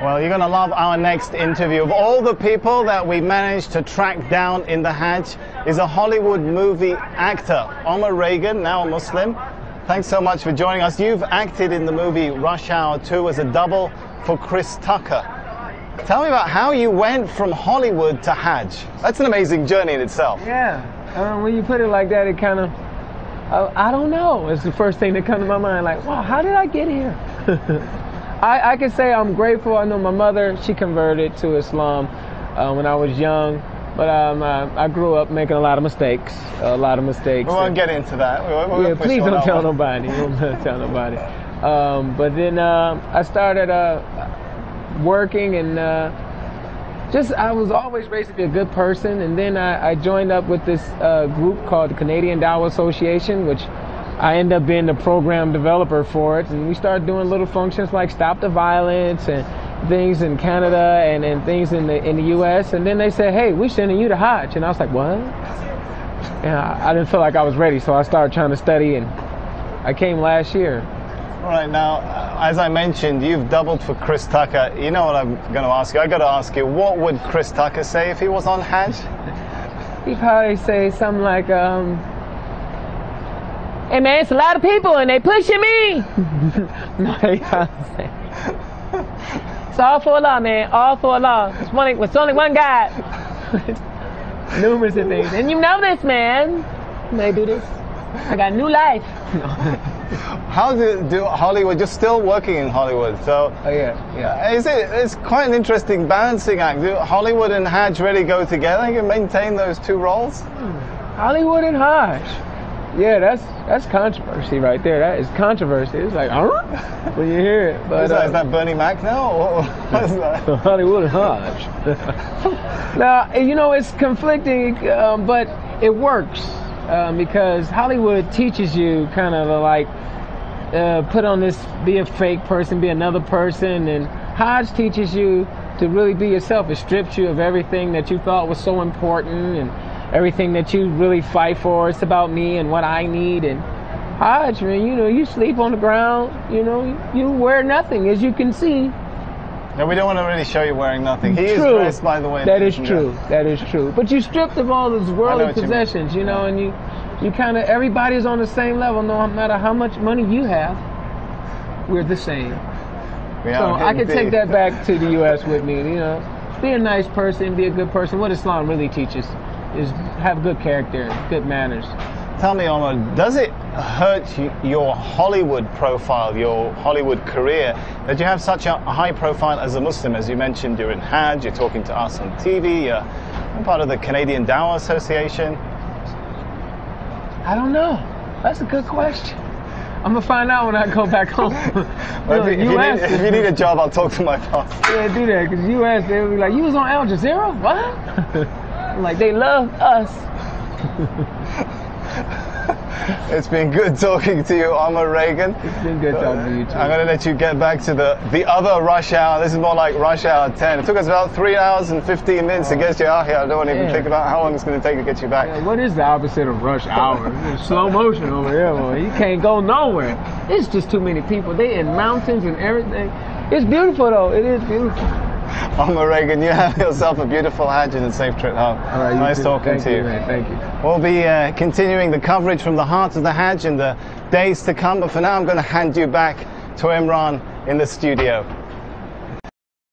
Well, you're going to love our next interview. Of all the people that we managed to track down in the Hajj is a Hollywood movie actor, Omar Reagan, now a Muslim. Thanks so much for joining us. You've acted in the movie Rush Hour 2 as a double for Chris Tucker. Tell me about how you went from Hollywood to Hajj. That's an amazing journey in itself. Yeah, when you put it like that, it kind of, I don't know. It's the first thing that comes to my mind, like, wow, how did I get here? I can say I'm grateful. I know my mother, she converted to Islam when I was young, but I grew up making a lot of mistakes. We won't get into that. Yeah, please don't tell nobody. Don't tell nobody. But then I started working and I was always raised to be a good person, and then I joined up with this group called the Canadian Dow Association, which I ended up being the program developer for it, and we started doing little functions like Stop the Violence and things in Canada and things in the US, and then they said, hey, we're sending you to Hajj, and I was like, what? And I didn't feel like I was ready, so I started trying to study, and I came last year. All right, now, as I mentioned, you've doubled for Chris Tucker. You know what I'm going to ask you? I got to ask you, what would Chris Tucker say if he was on Hajj? He'd probably say something like, hey man, it's a lot of people and they pushing me. No, he probably say, it's all for Allah, man, all for Allah. It's only one God. Numerous of things. And you know this, man. They do this. I got new life. How do Hollywood, you're still working in Hollywood, so yeah. It's quite an interesting balancing act. Do Hollywood and Hajj really go together? You can maintain those two roles? Hollywood and Hajj. Yeah, that's controversy right there. That is controversy. It's like, when you hear it. But, is that Bernie Mac now? Or what is that? Hollywood and Hajj. Now, you know, it's conflicting, but it works. Because Hollywood teaches you kind of like put on this, be a fake person, be another person, and Hajj teaches you to really be yourself. It strips you of everything that you thought was so important and everything that you really fight for. It's about me and what I need. And Hajj, man, you know, you sleep on the ground, you know, you wear nothing, as you can see. No, we don't want to really show you wearing nothing. He is dressed, by the way. That is true. That is true. But you stripped of all those worldly possessions, you know, and you kind of, everybody's on the same level, no matter how much money you have. We're the same. So I can take that back to the U.S. with me, you know. Be a nice person, be a good person. What Islam really teaches is have good character, good manners. Tell me, Omar, does it hurt your Hollywood profile, your Hollywood career, that you have such a high profile as a Muslim? As you mentioned, you're in Hajj, you're talking to us on TV, you're part of the Canadian Dow Association. I don't know. That's a good question. I'm going to find out when I go back home. Well, if you need a job, I'll talk to my boss. Yeah, do that, because U.S., they'll be like, you was on Al Jazeera? What? I'm like, they love us. It's been good talking to you, Omar Reagan. It's been good talking to you too. I'm going to let you get back to the other rush hour. This is more like rush hour 10. It took us about 3 hours and 15 minutes to get you out here. I don't even think about how long it's going to take to get you back. Yeah, what is the opposite of rush hour? It's slow motion over here, boy. You can't go nowhere. It's just too many people. They in mountains and everything. It's beautiful though. It is beautiful. Omar Reagan, you have yourself a beautiful Hajj and a safe trip home. All right, nice talking to you. Man. Thank you. We'll be continuing the coverage from the heart of the Hajj in the days to come, but for now I'm going to hand you back to Imran in the studio.